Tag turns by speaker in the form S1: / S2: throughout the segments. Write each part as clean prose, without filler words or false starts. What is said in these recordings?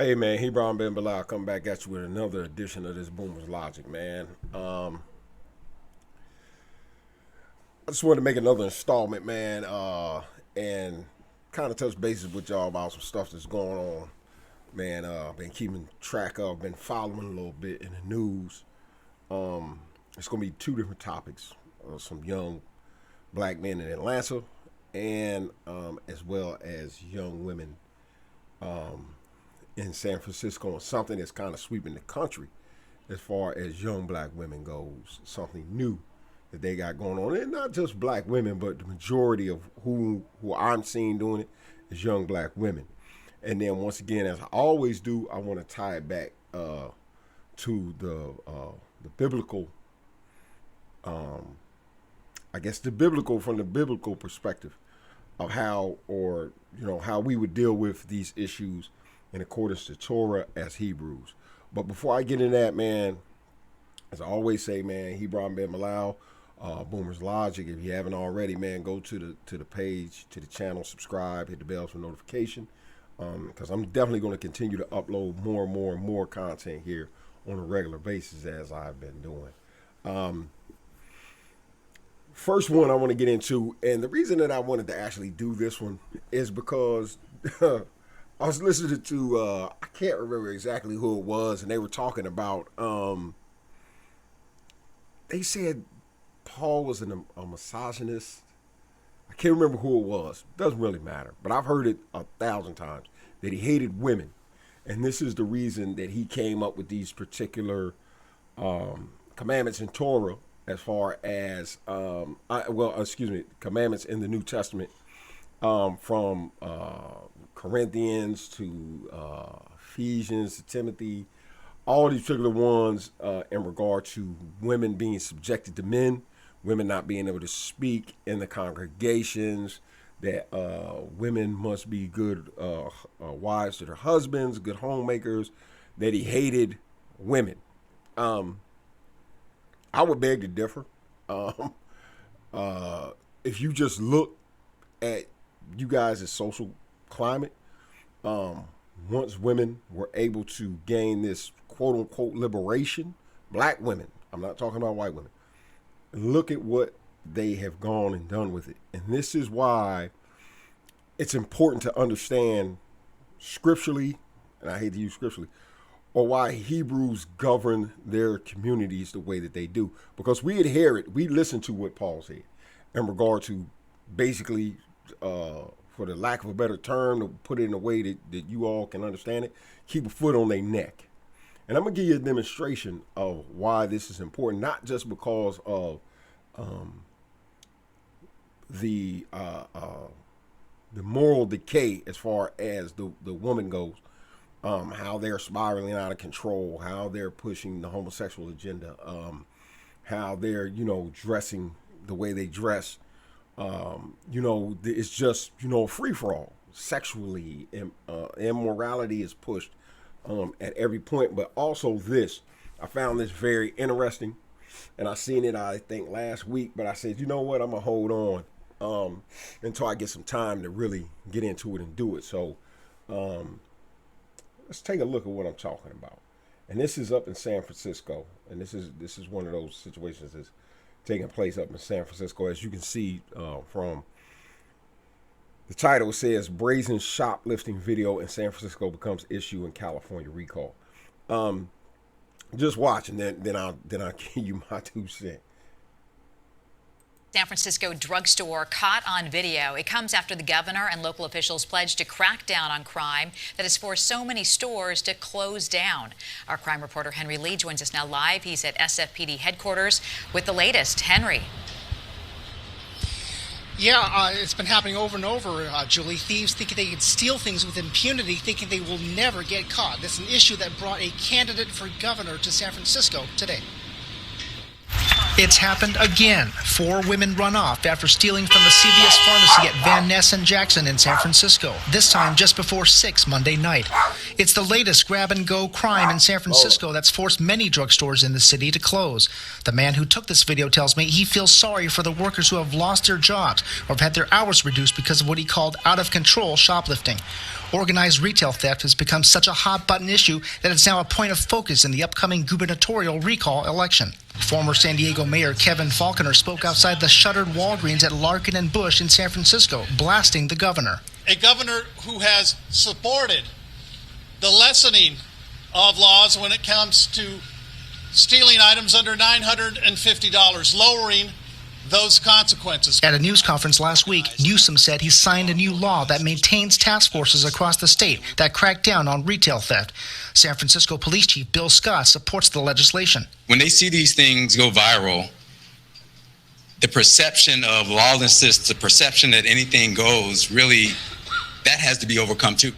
S1: Hey man, Hebron Ben Bilal come back at you with another edition of this Boomer's Logic, man. I just wanted to make another installment, man, and kind of touch bases with y'all about some stuff that's going on, man. Been keeping track of, been following a little bit in the news. It's gonna be two different topics: some young black men in Atlanta, and as well as young women in San Francisco, and something that's kind of sweeping the country as far as young black women goes. Something new that they got going on, and not just black women, but the majority of who I'm seeing doing it is young black women. And then once again, as I always do, I want to tie it back to the biblical. I guess the biblical from the biblical perspective of how, or how we would deal with these issues in accordance to Torah as Hebrews. But before I get into that, man, as I always say, man, Hebron Ben Bilal, Boomer's Logic. If you haven't already, man, go to the page, to the channel, subscribe, hit the bell for notification, because I'm definitely going to continue to upload more and more and more content here on a regular basis as I've been doing. First one I want to get into, and the reason that I wanted to actually do this one is because I was listening to, I can't remember exactly who it was, and they were talking about, they said Paul was a misogynist. I can't remember who it was. Doesn't really matter. But I've heard it 1,000 times that he hated women. And this is the reason that he came up with these particular commandments in Torah as far as, commandments in the New Testament from Corinthians to Ephesians to Timothy, all these particular ones in regard to women being subjected to men, women not being able to speak in the congregations, that women must be good wives to their husbands, good homemakers, that he hated women. I would beg to differ. If you just look at you guys' social climate, once women were able to gain this quote unquote liberation, black women, I'm not talking about white women, look at what they have gone and done with it. And this is why it's important to understand scripturally, and I hate to use scripturally, or why Hebrews govern their communities the way that they do. Because we adhere it, we listen to what Paul said in regard to basically, for the lack of a better term, to put it in a way that you all can understand it, keep a foot on their neck. And I'm going to give you a demonstration of why this is important, not just because of the moral decay as far as the woman goes, how they're spiraling out of control, how they're pushing the homosexual agenda, how they're, dressing the way they dress. It's just, free for all sexually. Immorality is pushed at every point. But also this, I found this very interesting, and I seen it, I think, last week. But I said, you know what, I'm gonna hold on until I get some time to really get into it and do it. So let's take a look at what I'm talking about. And this is up in San Francisco, and this is one of those situations that's taking place up in San Francisco. As you can see from the title, it says brazen shoplifting video in San Francisco becomes issue in California recall. Just watch, and then I'll give you my 2 cents.
S2: San Francisco drugstore caught on video. It comes after the governor and local officials pledged to crack down on crime that has forced so many stores to close down. Our crime reporter Henry Lee joins us now live. He's at SFPD headquarters with the latest. Henry.
S3: Yeah, it's been happening over and over, Julie. Thieves thinking they can steal things with impunity, thinking they will never get caught. That's an issue that brought a candidate for governor to San Francisco today.
S4: It's happened again. 4 women run off after stealing from the CVS pharmacy at Van Ness and Jackson in San Francisco, this time just before 6 Monday night. It's the latest grab-and-go crime in San Francisco that's forced many drugstores in the city to close. The man who took this video tells me he feels sorry for the workers who have lost their jobs or have had their hours reduced because of what he called out-of-control shoplifting. Organized retail theft has become such a hot-button issue that it's now a point of focus in the upcoming gubernatorial recall election. Former San Diego Mayor Kevin Faulconer spoke outside the shuttered Walgreens at Larkin and Bush in San Francisco, blasting the governor.
S5: A governor who has supported the lessening of laws when it comes to stealing items under $950, lowering those consequences.
S4: At a news conference last week, Newsom said he signed a new law that maintains task forces across the state that crack down on retail theft. San Francisco Police Chief Bill Scott supports the legislation.
S6: When they see these things go viral, the perception of lawlessness, the perception that anything goes, really, that has to be overcome too.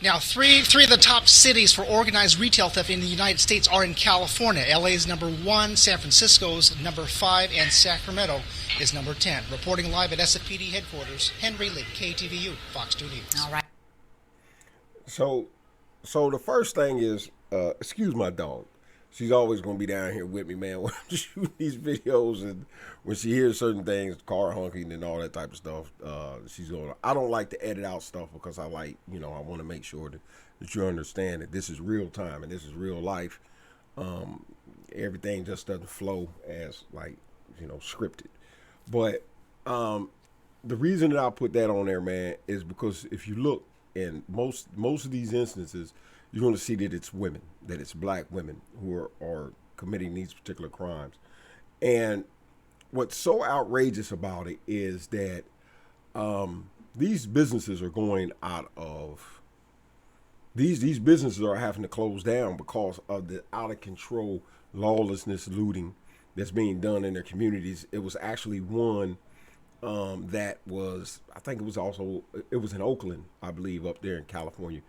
S3: Now, three of the top cities for organized retail theft in the United States are in California. LA is number 1, San Francisco's number 5, and Sacramento is number 10. Reporting live at SFPD headquarters, Henry Lee, KTVU, Fox 2 News.
S2: All right.
S1: So the first thing is, excuse my dog. She's always going to be down here with me, man, when I'm shooting these videos, and when she hears certain things, car honking and all that type of stuff, she's going to, I don't like to edit out stuff because I like, I want to make sure that you understand that this is real time and this is real life. Everything just doesn't flow as scripted. But the reason that I put that on there, man, is because if you look in most of these instances, you're going to see that it's women, that it's black women who are committing these particular crimes. And what's so outrageous about it is that these businesses are going out of, these businesses are having to close down because of the out of control lawlessness, looting that's being done in their communities. It was actually one that was, I think it was in Oakland, I believe, up there in California,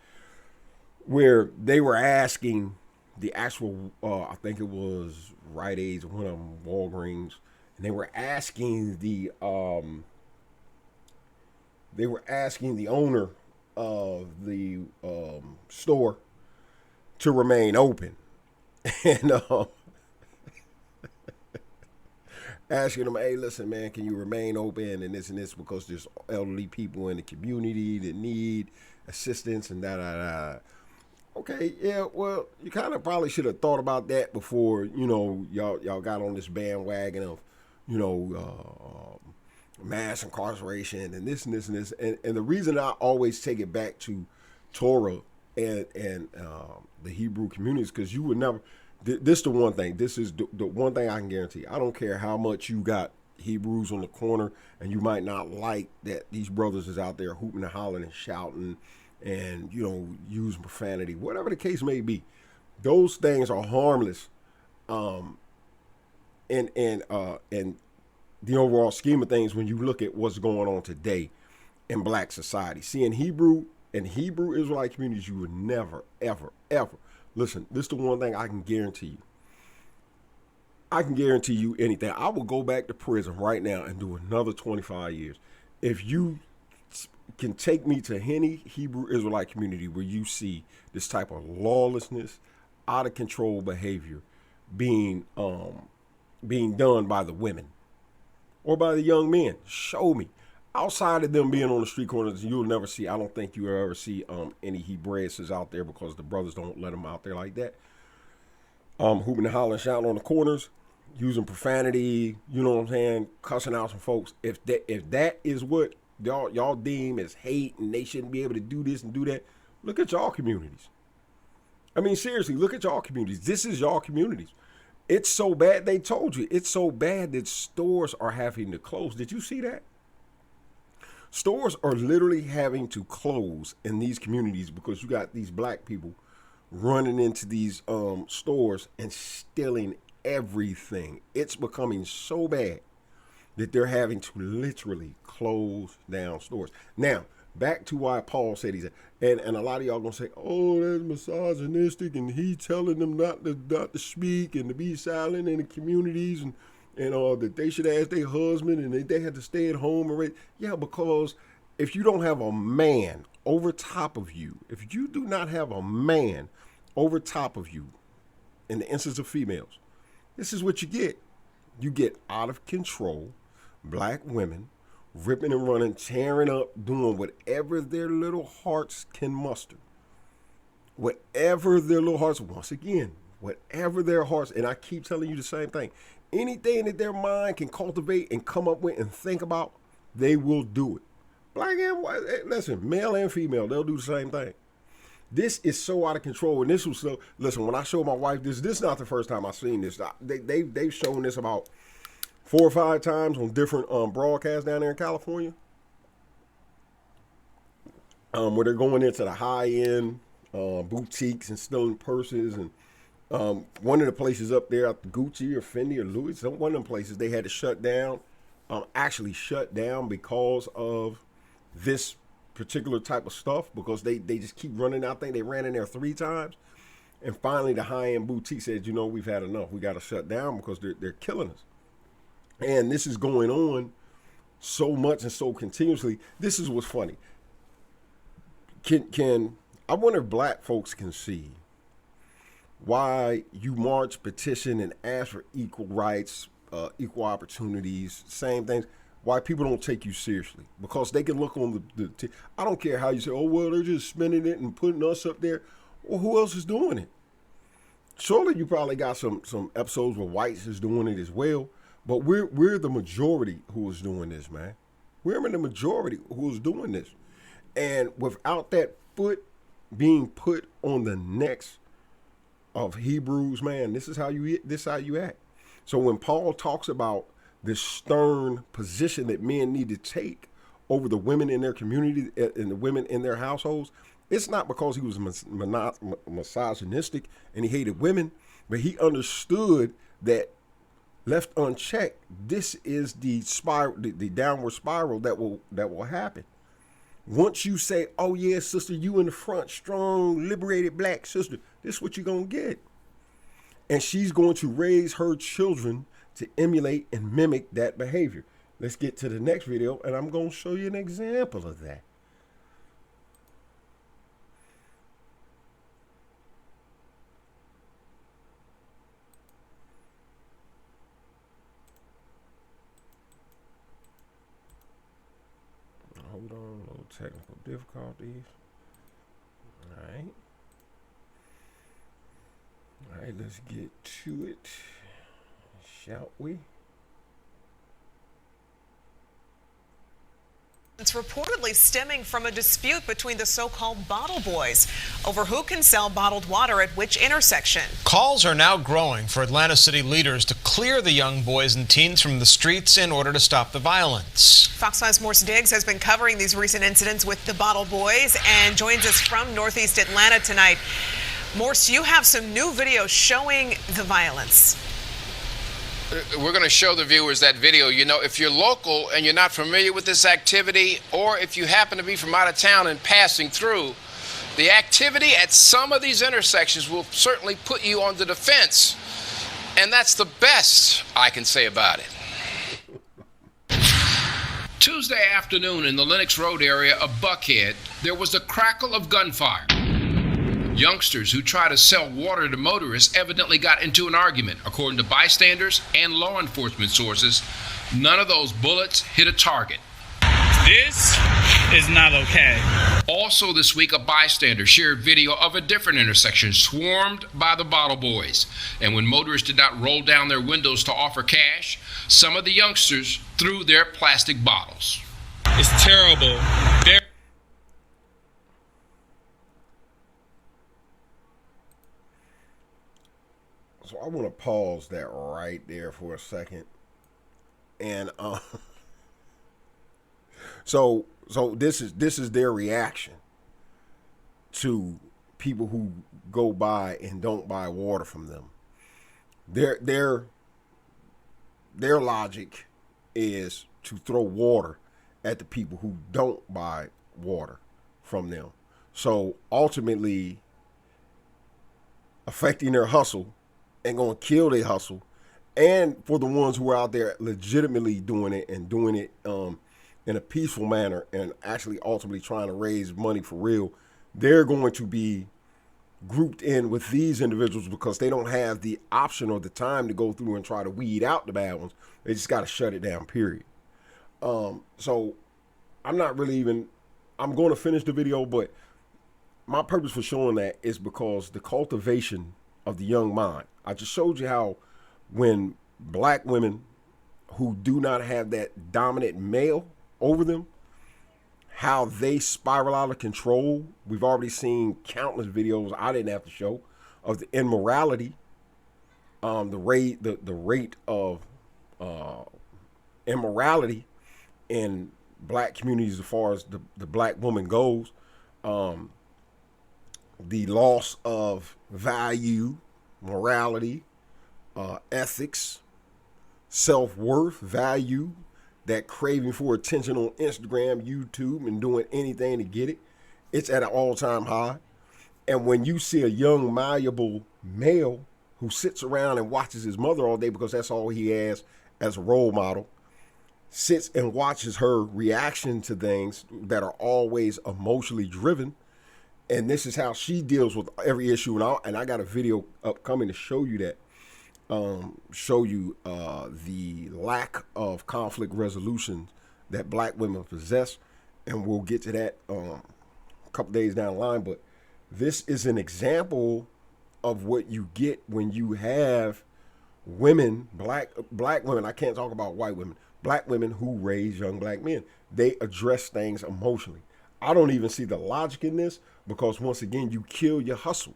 S1: where they were asking the actual, I think it was Rite Aid, one of them, Walgreens, and they were asking the owner of the store to remain open, and asking them, hey, listen, man, can you remain open and this because there's elderly people in the community that need assistance and da-da-da. Okay, yeah, well, you kind of probably should have thought about that before, y'all got on this bandwagon of, mass incarceration and this and this and this. And the reason I always take it back to Torah and the Hebrew communities, because you would never, this is the one thing, this is the one thing I can guarantee. I don't care how much you got Hebrews on the corner, and you might not like that these brothers is out there hooping and hollering and shouting and using profanity, whatever the case may be. Those things are harmless in the overall scheme of things when you look at what's going on today in black society. See, in Hebrew Israelite communities, you would never, ever, ever, listen, this is the one thing I can guarantee you. I can guarantee you anything. I will go back to prison right now and do another 25 years. If you can take me to any Hebrew Israelite community where you see this type of lawlessness, out of control behavior being done by the women or by the young men, show me. Outside of them being on the street corners, you'll never see, I don't think you'll ever see any Hebraists out there, because the brothers don't let them out there like that. Hooping and hollering, shouting on the corners, using profanity, you know what I'm saying, cussing out some folks. If that is what y'all deem as hate and they shouldn't be able to do this and do that, look at y'all communities. I mean, seriously, look at y'all communities. This is y'all communities. It's so bad, they told you, it's so bad that stores are having to close. Did you see that? Stores are literally having to close in these communities because you got these black people running into these stores and stealing everything. It's becoming so bad that they're having to literally close down stores. Now, back to why Paul said he said, and a lot of y'all gonna say, oh, that's misogynistic, and he telling them not to speak and to be silent in the communities, and that they should ask their husband and they had to stay at home and raise. Yeah, because if you don't have a man over top of you, if you do not have a man over top of you, in the instance of females, this is what you get. You get out of control black women ripping and running, tearing up, doing whatever their little hearts can muster. Whatever their little hearts, once again, whatever their hearts, and I keep telling you the same thing, anything that their mind can cultivate and come up with and think about, they will do it. Black and white, listen, male and female, they'll do the same thing. This is so out of control, and this was so. Listen, when I showed my wife this is not the first time I've seen this. They've shown this about 4 or 5 times on different broadcasts down there in California, where they're going into the high end boutiques and stealing purses, and one of the places up there, Gucci or Fendi or Louis, one of them places they had to shut down, actually shut down because of this particular type of stuff, because they just keep running out. I think they ran in there 3 times, and finally the high-end boutique said, you know, we've had enough. We got to shut down because they're killing us. And this is going on so much and so continuously. This is what's funny. Can I wonder if black folks can see why you march, petition, and ask for equal rights, equal opportunities, same things. Why people don't take you seriously? Because they can look on the I don't care how you say, oh, well, they're just spending it and putting us up there. Well, who else is doing it? Surely you probably got some episodes where whites is doing it as well. But we're the majority who is doing this, man. We're in the majority who is doing this. And without that foot being put on the necks of Hebrews, man, this is how you act. So when Paul talks about this stern position that men need to take over the women in their community and the women in their households, it's not because he was misogynistic and he hated women, but he understood that left unchecked, this is the spiral, the downward spiral that will happen. Once you say, oh yeah, sister, you in the front, strong, liberated black sister, this is what you're going to get. And she's going to raise her children to emulate and mimic that behavior. Let's get to the next video, and I'm going to show you an example of that. Hold on, little technical difficulties. All right, let's get to it, shall we?
S7: It's reportedly stemming from a dispute between the so-called bottle boys over who can sell bottled water at which intersection.
S8: Calls are now growing for Atlanta city leaders to clear the young boys and teens from the streets in order to stop the violence.
S7: Fox 5's Morse Diggs has been covering these recent incidents with the bottle boys and joins us from Northeast Atlanta tonight. Morse, you have some new video showing the violence.
S9: We're going to show the viewers that video. You know, if you're local and you're not familiar with this activity, or if you happen to be from out of town and passing through, the activity at some of these intersections will certainly put you on the defense. And that's the best I can say about it. Tuesday afternoon in the Lenox Road area of Buckhead, there was the crackle of gunfire. Youngsters who try to sell water to motorists evidently got into an argument. According to bystanders and law enforcement sources, none of those bullets hit a target.
S10: This is not okay.
S9: Also this week, a bystander shared video of a different intersection swarmed by the bottle boys. And when motorists did not roll down their windows to offer cash, some of the youngsters threw their plastic bottles.
S10: It's terrible.
S1: So I want to pause that right there for a second. And so this is their reaction to people who go by and don't buy water from them. Their logic is to throw water at the people who don't buy water from them. So ultimately affecting their hustle and going to kill their hustle. And for the ones who are out there legitimately doing it and doing it in a peaceful manner and actually ultimately trying to raise money for real, they're going to be grouped in with these individuals because they don't have the option or the time to go through and try to weed out the bad ones. They just got to shut it down, period. So I'm not really even, I'm going to finish the video, but my purpose for showing that is because the cultivation of the young mind. I just showed you how when black women who do not have that dominant male over them, how they spiral out of control. We've already seen countless videos I didn't have to show of the immorality, the rate of immorality in black communities as far as the black woman goes, the loss of value, morality, ethics, self-worth, value, that craving for attention on Instagram, YouTube, and doing anything to get it. It's at an all-time high. And when you see a young, malleable male who sits around and watches his mother all day because that's all he has as a role model, sits and watches her reaction to things that are always emotionally driven, and this is how she deals with every issue. And I got a video upcoming to show you that. Show you the lack of conflict resolution that black women possess, and we'll get to that a couple days down the line. But this is an example of what you get when you have women, black women. I can't talk about white women. Black women who raise young black men. They address things emotionally. I don't even see the logic in this because once again, you kill your hustle.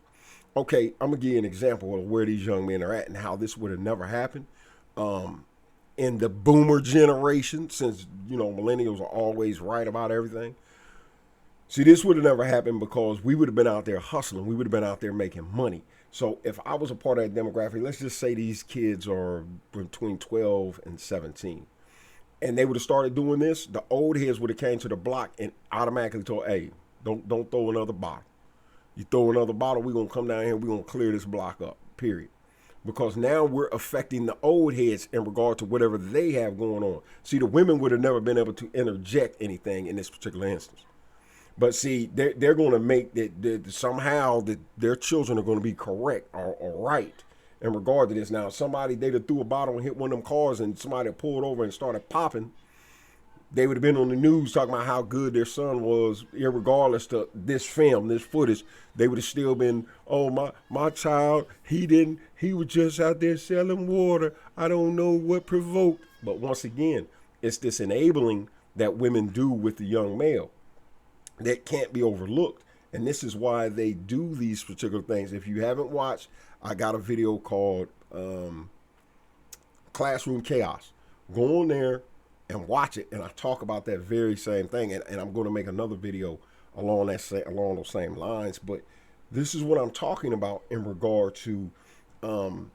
S1: Okay, I'm gonna give you an example of where these young men are at and how this would have never happened. In the boomer generation, since, you know, millennials are always right about everything. See, this would have never happened because we would have been out there hustling. We would have been out there making money. So if I was a part of that demographic, let's just say these kids are between 12 and 17. And they would have started doing this, the old heads would have came to the block and automatically told, hey, don't throw another bottle. You throw another bottle, we're going to come down here, we're going to clear this block up, period. Because now we're affecting the old heads in regard to whatever they have going on. See, the women would have never been able to interject anything in this particular instance. But see, they're going to make that somehow that their children are going to be correct or right in regard to this. Now, somebody, they'd have threw a bottle and hit one of them cars and somebody pulled over and started popping. They would have been on the news talking about how good their son was, irregardless to this film, this footage. They would have still been, oh, my child, he was just out there selling water. I don't know what provoked. But once again, it's this enabling that women do with the young male that can't be overlooked. And this is why they do these particular things. If you haven't watched, I got a video called Classroom Chaos. Go on there and watch it, and I talk about that very same thing, and I'm going to make another video along those same lines. But this is what I'm talking about in regard to the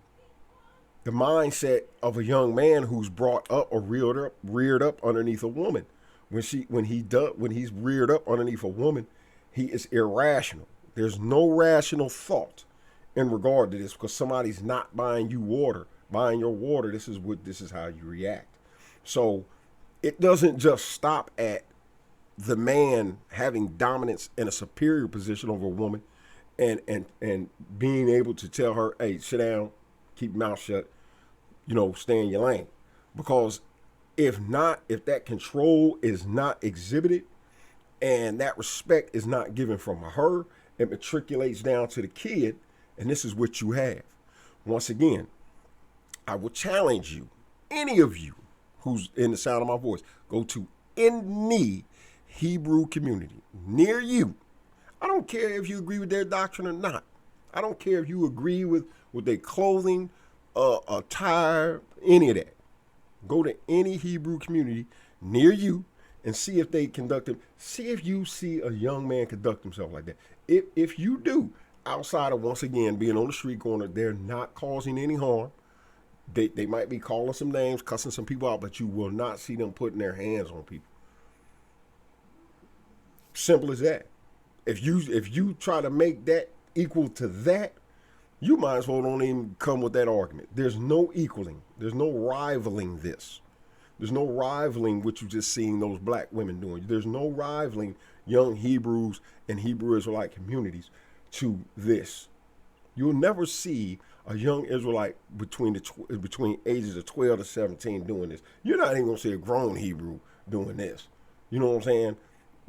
S1: mindset of a young man who's brought up or reared up underneath a woman. When he's reared up underneath a woman, he is irrational. There's no rational thought in regard to this because somebody's not buying your water. This is how you react. So it doesn't just stop at the man having dominance in a superior position over a woman and being able to tell her, hey, sit down, keep your mouth shut, stay in your lane. Because if that control is not exhibited and that respect is not given from her, it matriculates down to the kid, and this is what you have. Once again, I will challenge you, any of you who's in the sound of my voice, go to any Hebrew community near you. I don't care if you agree with their doctrine or not. I don't care if you agree with their clothing, attire, any of that. Go to any Hebrew community near you and see if they see if you see a young man conduct himself like that. If you do, outside of, once again, being on the street corner, they're not causing any harm. They might be calling some names, cussing some people out, but you will not see them putting their hands on people. Simple as that. If you try to make that equal to that, you might as well don't even come with that argument. There's no equaling. There's no rivaling this. There's no rivaling what you just seen those black women doing. There's no rivaling young Hebrews and Hebrew Israelite communities to this. You'll never see a young Israelite between ages of 12 to 17 doing this. You're not even going to see a grown Hebrew doing this. You know what I'm saying?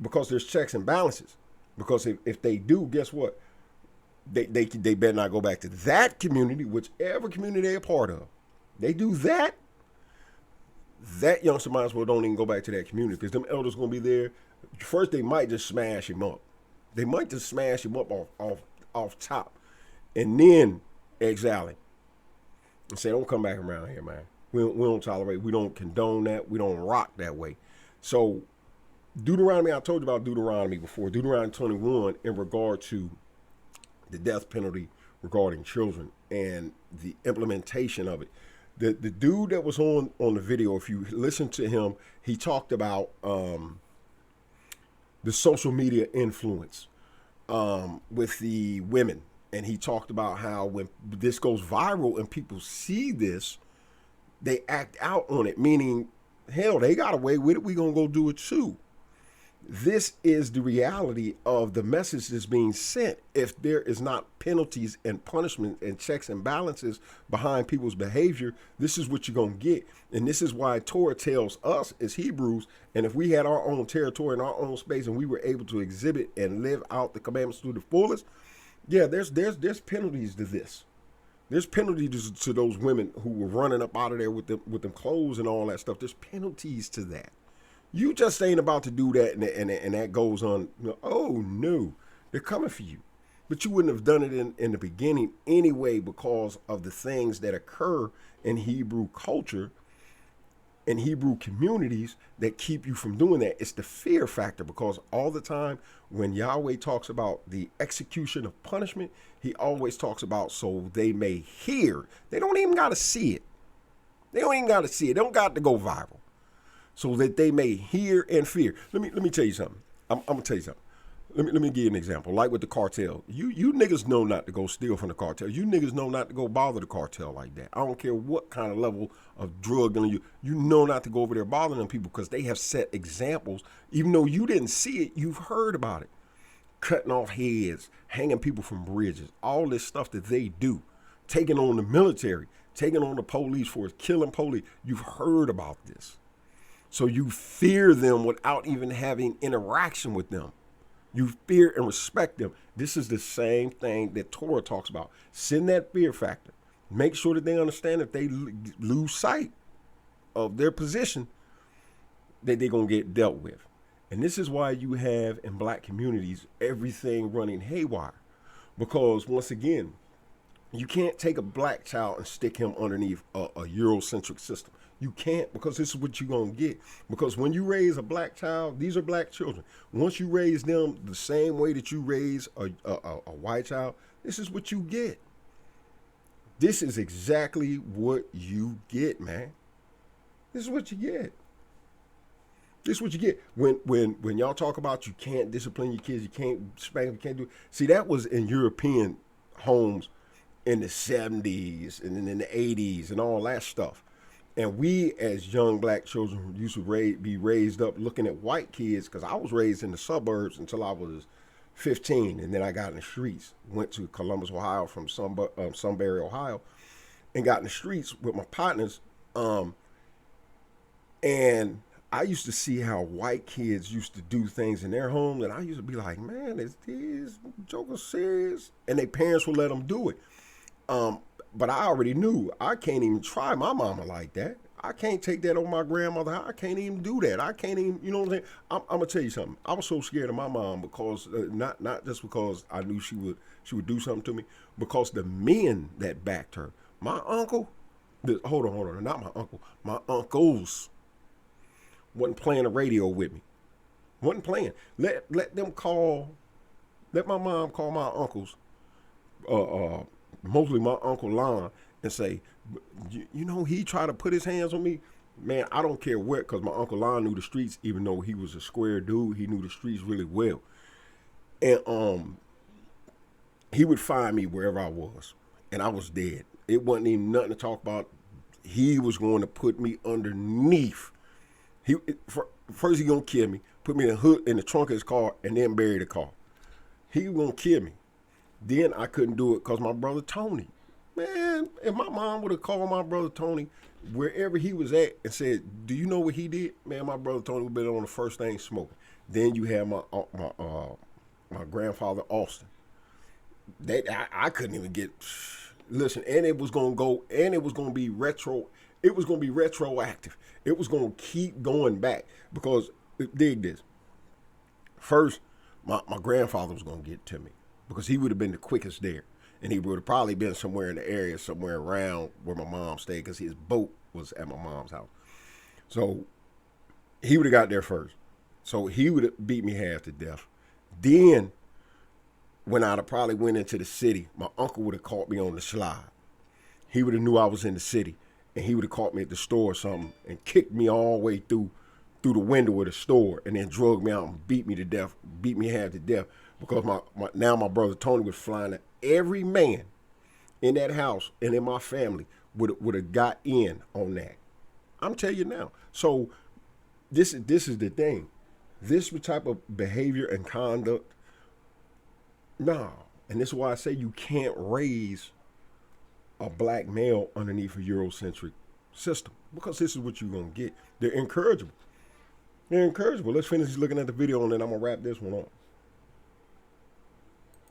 S1: Because there's checks and balances. Because if they do, guess what? They better not go back to that community, whichever community they're a part of. They do that, that youngster might as well don't even go back to that community, because them elders going to be there. First, they might just smash him up. They might just smash him up off top, and then exile him and say, don't come back around here, man. We don't tolerate, we don't condone that, we don't rock that way. So Deuteronomy, I told you about Deuteronomy before, Deuteronomy 21 in regard to the death penalty regarding children and the implementation of it. The dude that was on the video, if you listen to him, he talked about the social media influence with the women. And he talked about how when this goes viral and people see this, they act out on it, meaning, hell, they got away with it, we gonna go do it too. This is the reality of the message that's being sent. If there is not penalties and punishment and checks and balances behind people's behavior, this is what you're going to get. And this is why Torah tells us as Hebrews, and if we had our own territory and our own space and we were able to exhibit and live out the commandments to the fullest, yeah, there's penalties to this. There's penalties to those women who were running up out of there with them clothes and all that stuff. There's penalties to that. You just ain't about to do that, and that goes on. Oh, no, they're coming for you. But you wouldn't have done it in the beginning anyway, because of the things that occur in Hebrew culture and Hebrew communities that keep you from doing that. It's the fear factor, because all the time when Yahweh talks about the execution of punishment, he always talks about so they may hear. They don't even got to see it. They don't even got to see it. They don't got to go viral. So that they may hear and fear. Let me tell you something. I'm gonna tell you something. Let me give you an example. Like with the cartel, you niggas know not to go steal from the cartel. You niggas know not to go bother the cartel like that. I don't care what kind of level of drug dealing you know not to go over there bothering them people, because they have set examples. Even though you didn't see it, you've heard about it. Cutting off heads, hanging people from bridges, all this stuff that they do, taking on the military, taking on the police force, killing police. You've heard about this. So you fear them without even having interaction with them. You fear and respect them. This is the same thing that Torah talks about. Send that fear factor. Make sure that they understand if they lose sight of their position, that they're going to get dealt with. And this is why you have in black communities everything running haywire. Because once again, you can't take a black child and stick him underneath a Eurocentric system. You can't, because this is what you're going to get. Because when you raise a black child, these are black children. Once you raise them the same way that you raise a white child, this is what you get. This is exactly what you get, man. This is what you get. This is what you get. When y'all talk about you can't discipline your kids, you can't spank them, you can't do it. See, that was in European homes in the 70s and in the 80s and all that stuff. And we, as young black children, used to be raised up looking at white kids, because I was raised in the suburbs until I was 15, and then I got in the streets. Went to Columbus, Ohio, from Sunbury, Ohio, and got in the streets with my partners. And I used to see how white kids used to do things in their homes, and I used to be like, man, is these jokers serious? And their parents would let them do it. But I already knew I can't even try my mama like that. I can't take that on my grandmother. I can't even do that. I can't even, you know what I'm saying? I'm gonna tell you something. I was so scared of my mom because not just because I knew she would do something to me, because the men that backed her, my uncle, hold on, not my uncle, my uncles wasn't playing the radio with me. Wasn't playing. Let my mom call my uncles, mostly my Uncle Lon, and say, you know, he tried to put his hands on me. Man, I don't care what, because my Uncle Lon knew the streets, even though he was a square dude, he knew the streets really well. And he would find me wherever I was, and I was dead. It wasn't even nothing to talk about. He was going to put me underneath. First he gonna kill me, put me in the trunk of his car, and then bury the car. He was gonna kill me. Then I couldn't do it because my brother Tony. Man, if my mom would have called my brother Tony, wherever he was at and said, "Do you know what he did?" Man, my brother Tony would been on the first thing smoking. Then you have my grandfather Austin. I couldn't even get. Listen, and it was gonna go, and it was gonna be retro. It was gonna be retroactive. It was gonna keep going back because dig this. First, my grandfather was gonna get to me because he would have been the quickest there, and he would have probably been somewhere in the area, somewhere around where my mom stayed, because his boat was at my mom's house. So he would have got there first. So he would have beat me half to death. Then, when I'd have probably went into the city, my uncle would have caught me on the slide. He would have knew I was in the city, and he would have caught me at the store or something and kicked me all the way through the window of the store, and then drug me out and beat me to death, beat me half to death, because my brother Tony was flying at every man in that house and in my family would have got in on that. I'm telling you now. So this is the thing. This type of behavior and conduct, no. And this is why I say you can't raise a black male underneath a Eurocentric system, because this is what you're going to get. They're incorrigible. They're incorrigible. Let's finish looking at the video, and then I'm going to wrap this one up.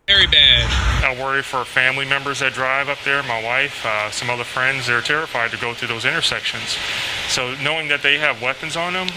S10: Very bad.
S11: I worry for family members that drive up there, my wife, some other friends. They're terrified to go through those intersections. So knowing that they have weapons on them.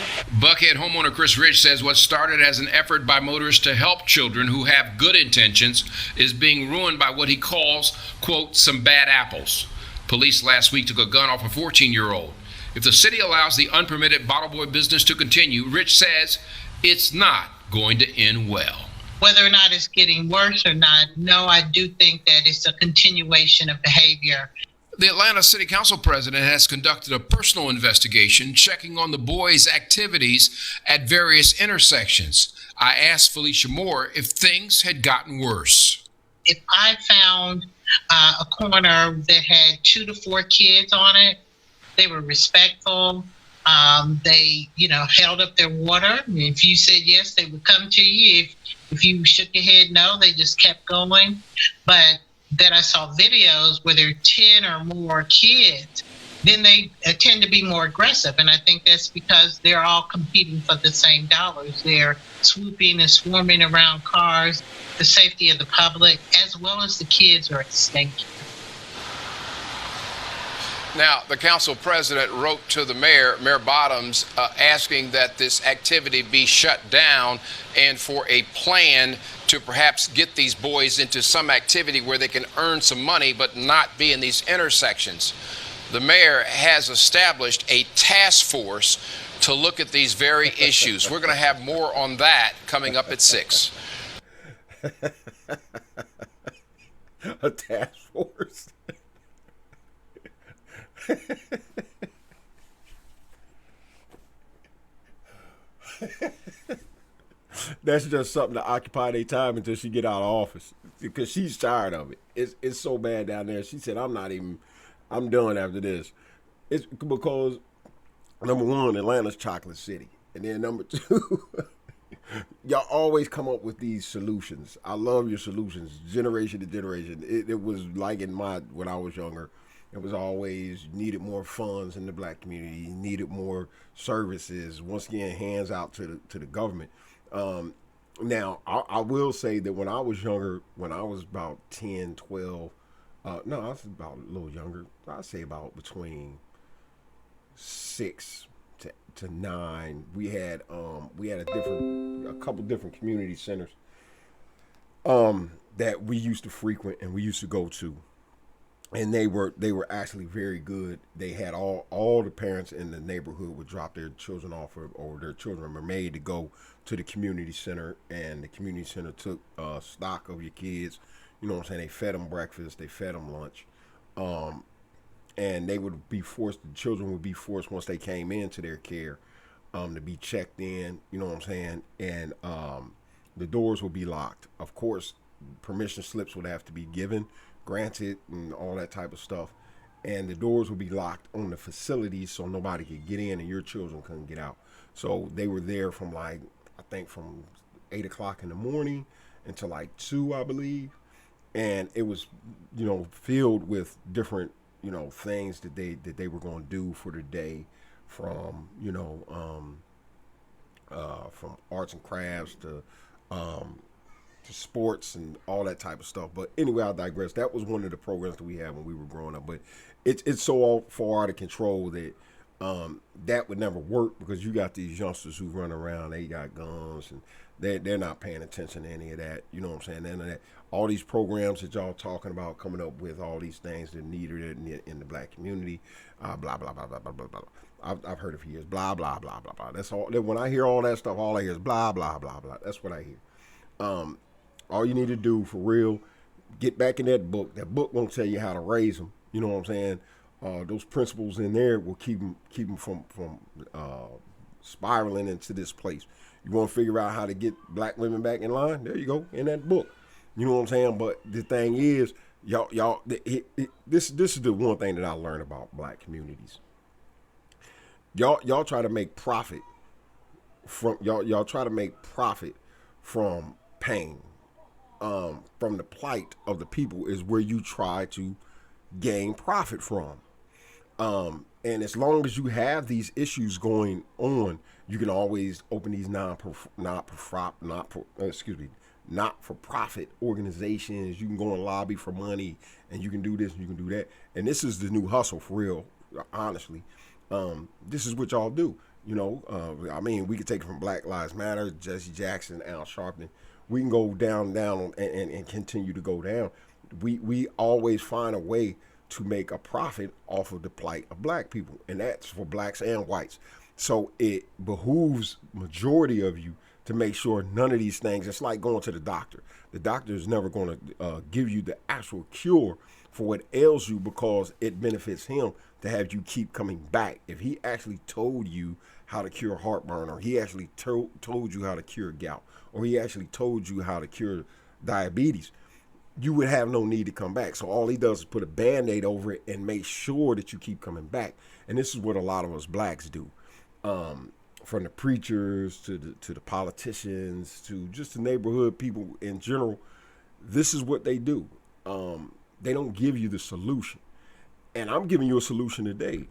S9: Buckhead homeowner Chris Rich says what started as an effort by motorists to help children who have good intentions is being ruined by what he calls, quote, some bad apples. Police last week took a gun off a 14-year-old. If the city allows the unpermitted bottle boy business to continue, Rich says it's not going to end well.
S12: Whether or not it's getting worse or not, no, I do think that it's a continuation of behavior.
S9: The Atlanta City Council president has conducted a personal investigation checking on the boys' activities at various intersections. I asked Felicia Moore if things had gotten worse.
S12: If I found a corner that had 2 to 4 kids on it, they were respectful. They, held up their water. If you said yes, they would come to you. If you shook your head no, they just kept going. But that I saw videos where there are 10 or more kids, then they tend to be more aggressive. And I think that's because they're all competing for the same dollars. They're swooping and swarming around cars. The safety of the public as well as the kids are at stake.
S9: Now, the council president wrote to the mayor, Mayor Bottoms, asking that this activity be shut down and for a plan to perhaps get these boys into some activity where they can earn some money but not be in these intersections. The mayor has established a task force to look at these very issues. We're going to have more on that coming up at 6.
S1: A task force? That's just something to occupy their time until she get out of office, because she's tired of it. It's so bad down there. She said, I'm done after this. It's because, number one, Atlanta's chocolate city. And then number two, y'all always come up with these solutions. I love your solutions, generation to generation. It was like when I was younger. It was always needed more funds in the black community, needed more services. Once again, hands out to the government. Now, I will say that when I was younger, when I was about 10, 12, I was about a little younger. I'd say about between 6 to 9. We had a couple different community centers that we used to frequent and we used to go to. And they were actually very good. They had all the parents in the neighborhood would drop their children off, or their children were made to go to the community center, and the community center took stock of your kids. You know what I'm saying? They fed them breakfast, they fed them lunch, and they would be forced. The children would be forced once they came into their care to be checked in. You know what I'm saying? And the doors would be locked. Of course, permission slips would have to be granted and all that type of stuff, and the doors would be locked on the facilities so nobody could get in and your children couldn't get out. So they were there from I think from 8 o'clock in the morning until 2, I believe, and it was filled with different things that they were going to do for the day, from from arts and crafts to sports and all that type of stuff. But anyway, I digress. That was one of the programs that we had when we were growing up. But it's so far out of control that that would never work, because you got these youngsters who run around, they got guns, and they're not paying attention to any of that. You know what I'm saying? And all these programs that y'all talking about, coming up with all these things that are needed in the black community, blah, blah, blah, blah, blah, blah, blah. I've heard it for years. Blah, blah, blah, blah, blah. That's all. When I hear all that stuff, all I hear is blah, blah, blah, blah. That's what I hear. All you need to do for real, get back in that book. That book won't tell you how to raise them. You know what I'm saying? Those principles in there will keep them from spiraling into this place. You want to figure out how to get black women back in line? There you go, in that book. You know what I'm saying? But the thing is, this is the one thing that I learned about black communities. Y'all try to make profit from y'all try to make profit from pain. From the plight of the people is where you try to gain profit from. And as long as you have these issues going on, you can always open these not-for-profit organizations. You can go and lobby for money, and you can do this and you can do that. And this is the new hustle for real, honestly. This is what y'all do. We could take it from Black Lives Matter, Jesse Jackson, Al Sharpton. We can go down and continue to go down. We always find a way to make a profit off of the plight of black people, and that's for blacks and whites. So it behooves majority of you to make sure none of these things, it's like going to the doctor. The doctor is never going to give you the actual cure for what ails you, because it benefits him to have you keep coming back. If he actually told you how to cure heartburn, or he actually told you how to cure gout, or he actually told you how to cure diabetes, you would have no need to come back. So all he does is put a Band-Aid over it and make sure that you keep coming back. And this is what a lot of us blacks do. From the preachers to the politicians to just the neighborhood people in general, this is what they do. They don't give you the solution. And I'm giving you a solution today,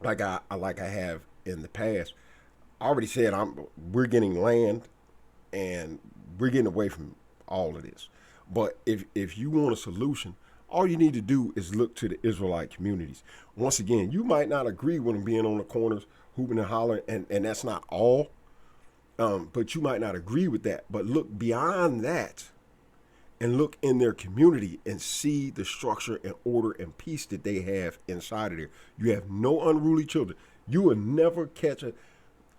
S1: like I have in the past. I already said we're getting land, and we're getting away from all of this. But if you want a solution, all you need to do is look to the Israelite communities. Once again, you might not agree with them being on the corners, hooping and hollering, and that's not all. But you might not agree with that. But look beyond that and look in their community and see the structure and order and peace that they have inside of there. You have no unruly children. You will never catch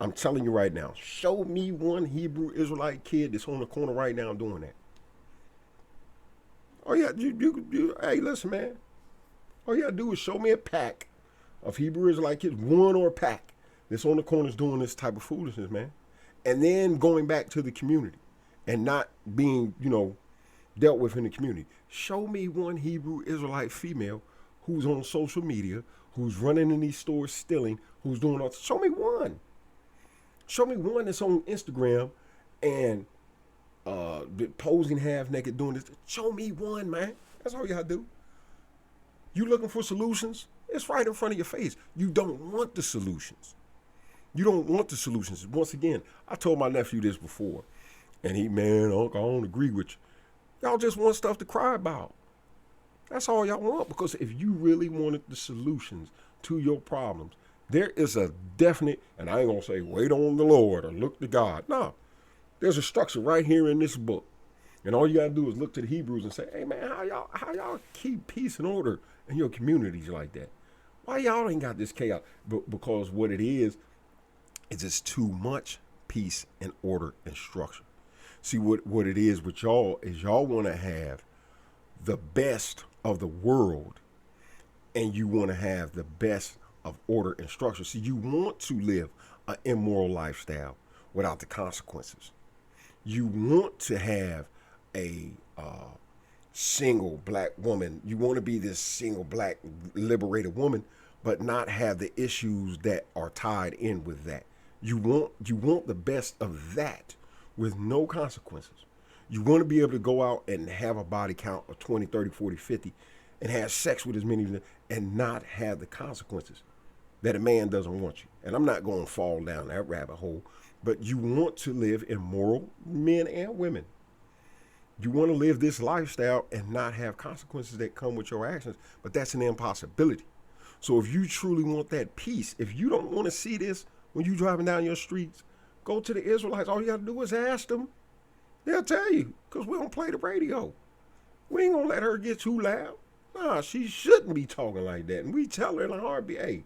S1: I'm telling you right now, show me one Hebrew Israelite kid that's on the corner right now doing that. Oh yeah, hey, listen, man. All you gotta do is show me a pack of Hebrew Israelite kids, one or a pack that's on the corners doing this type of foolishness, man. And then going back to the community and not being, dealt with in the community. Show me one Hebrew Israelite female who's on social media, who's running in these stores stealing, who's doing all. Show me one. Show me one that's on Instagram and posing half naked doing this. Show me one, man. That's all you gotta do. You looking for solutions? It's right in front of your face. You don't want the solutions. You don't want the solutions. Once again, I told my nephew this before, and Uncle, I don't agree with you. Y'all just want stuff to cry about. That's all y'all want, because if you really wanted the solutions to your problems, there is a definite, and I ain't gonna say wait on the Lord or look to God. No. There's a structure right here in this book. And all you got to do is look to the Hebrews and say, hey, man, how y'all keep peace and order in your communities like that? Why y'all ain't got this chaos? Because what it is just too much peace and order and structure. See, what it is with y'all is y'all want to have the best of the world, and you want to have the best of order and structure. See, you want to live an immoral lifestyle without the consequences. You want to have a single black woman. You want to be this single black liberated woman, but not have the issues that are tied in with that. You want the best of that with no consequences. You want to be able to go out and have a body count of 20, 30, 40, 50 and have sex with as many of them and not have the consequences that a man doesn't want you. And I'm not going to fall down that rabbit hole, but you want to live immoral, men and women. You want to live this lifestyle and not have consequences that come with your actions, but that's an impossibility. So if you truly want that peace, if you don't want to see this when you're driving down your streets, go to the Israelites. All you got to do is ask them. They'll tell you, because we don't play the radio. We ain't going to let her get too loud. Nah, she shouldn't be talking like that. And we tell her in a heartbeat, hey,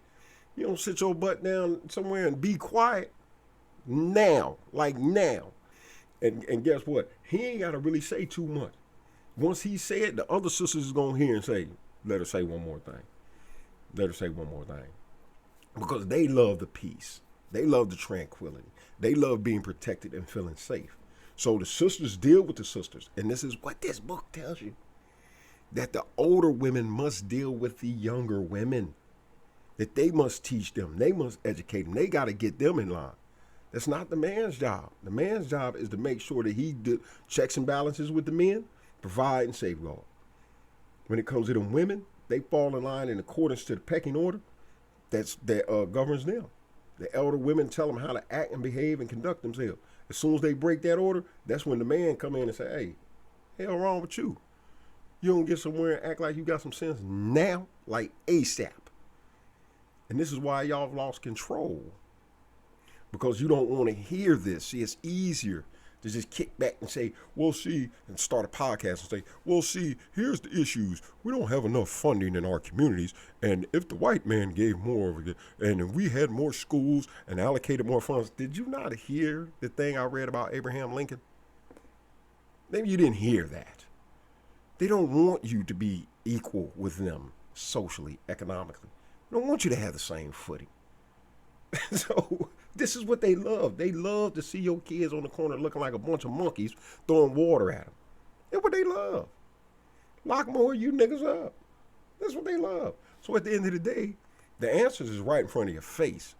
S1: you don't sit your butt down somewhere and be quiet now, like now. And guess what? He ain't got to really say too much. Once he said, the other sisters is going to hear and say, let her say one more thing. Let her say one more thing. Because they love the peace. They love the tranquility. They love being protected and feeling safe. So the sisters deal with the sisters. And this is what this book tells you. That the older women must deal with the younger women. That they must teach them. They must educate them. They got to get them in line. That's not the man's job. The man's job is to make sure that he checks and balances with the men, provide and safeguard. When it comes to them women, they fall in line in accordance to the pecking order that governs them. The elder women tell them how to act and behave and conduct themselves. As soon as they break that order, that's when the man come in and say, hey, hell wrong with you? You don't get somewhere and act like you got some sense now, like ASAP. And this is why y'all have lost control. Because you don't want to hear this. See, it's easier to just kick back and say, well, see, and start a podcast and say, well, see, here's the issues. We don't have enough funding in our communities. And if the white man gave more of it, and if we had more schools and allocated more funds, did you not hear the thing I read about Abraham Lincoln? Maybe you didn't hear that. They don't want you to be equal with them socially, economically. They don't want you to have the same footing. So this is what they love. They love to see your kids on the corner looking like a bunch of monkeys throwing water at them. That's what they love. Lock more of you niggas up. That's what they love. So at the end of the day, the answers is right in front of your face.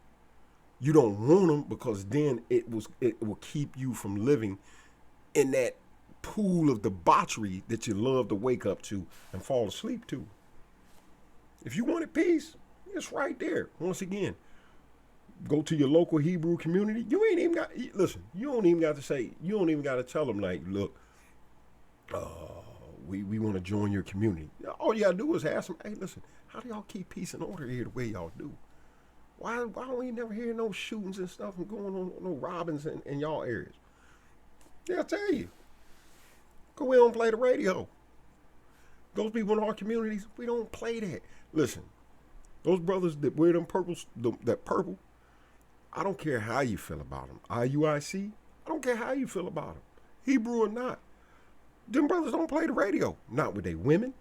S1: You don't want them because then it will keep you from living in that pool of debauchery that you love to wake up to and fall asleep to. If you wanted peace, it's right there. Once again, go to your local Hebrew community. You ain't even got, listen, you don't even got to say, you don't even got to tell them like, look, we want to join your community. All you got to do is ask them, hey, listen, how do y'all keep peace and order here the way y'all do? Why don't we never hear no shootings and stuff and going on, no robbings in y'all areas? They'll tell you. Because we don't play the radio. Those people in our communities, we don't play that. Listen, those brothers that wear them purples, that purple, I don't care how you feel about them. IUIC, I don't care how you feel about them. Hebrew or not. Them brothers don't play the radio. Not with their women,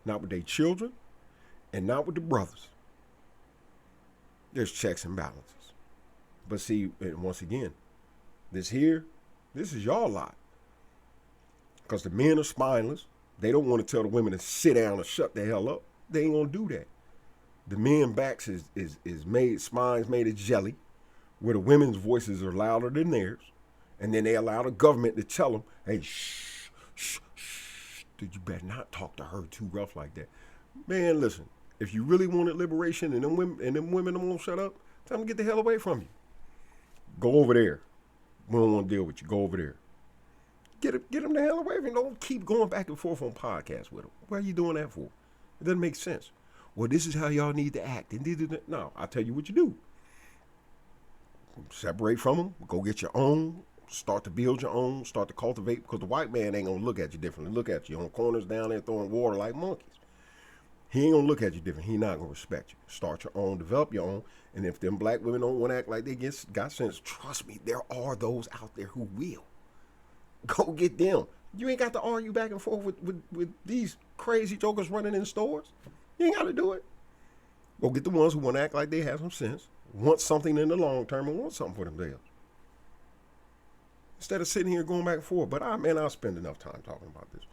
S1: not with their children, and not with the brothers. There's checks and balances. But see, and once again, this is y'all lot. Because the men are spineless. They don't want to tell the women to sit down and shut the hell up. They ain't going to do that. The men backs is made, spines made of jelly, where the women's voices are louder than theirs. And then they allow the government to tell them, hey, shh, dude, you better not talk to her too rough like that. Man, listen, if you really wanted liberation and them women don't want to shut up, tell them to get the hell away from you. Go over there. We don't want to deal with you. Go over there. Get them the hell away from you. Don't keep going back and forth on podcasts with them. What are you doing that for? It doesn't make sense. Well, this is how y'all need to act. No, I'll tell you what you do. Separate from them. Go get your own. Start to build your own. Start to cultivate. Because the white man ain't going to look at you differently. Look at you on corners down there throwing water like monkeys. He ain't going to look at you different. He not going to respect you. Start your own. Develop your own. And if them black women don't want to act like they got sense, trust me, there are those out there who will. Go get them. You ain't got to argue back and forth with these crazy jokers running in stores. You ain't got to do it. Go get the ones who want to act like they have some sense, want something in the long term, and want something for themselves. Instead of sitting here going back and forth. But I'll spend enough time talking about this.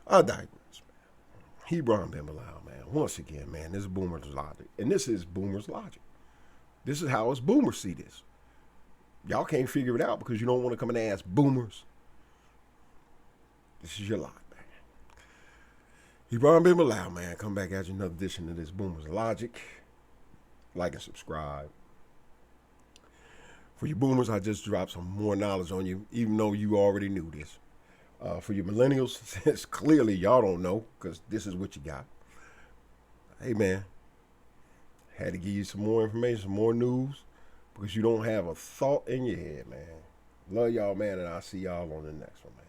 S1: I digress, man. Hebron Ben Bilal, man. Once again, man, this is Boomer's logic. And this is Boomer's logic. This is how us boomers see this. Y'all can't figure it out because you don't want to come and ask boomers. This is your lot, man. Ebron Ben Bilal, man. Come back at you another edition of this Boomers Logic. Like and subscribe. For you boomers, I just dropped some more knowledge on you, even though you already knew this. For you millennials, since clearly y'all don't know, because this is what you got. Hey, man. Had to give you some more information, some more news, because you don't have a thought in your head, man. Love y'all, man, and I'll see y'all on the next one, man.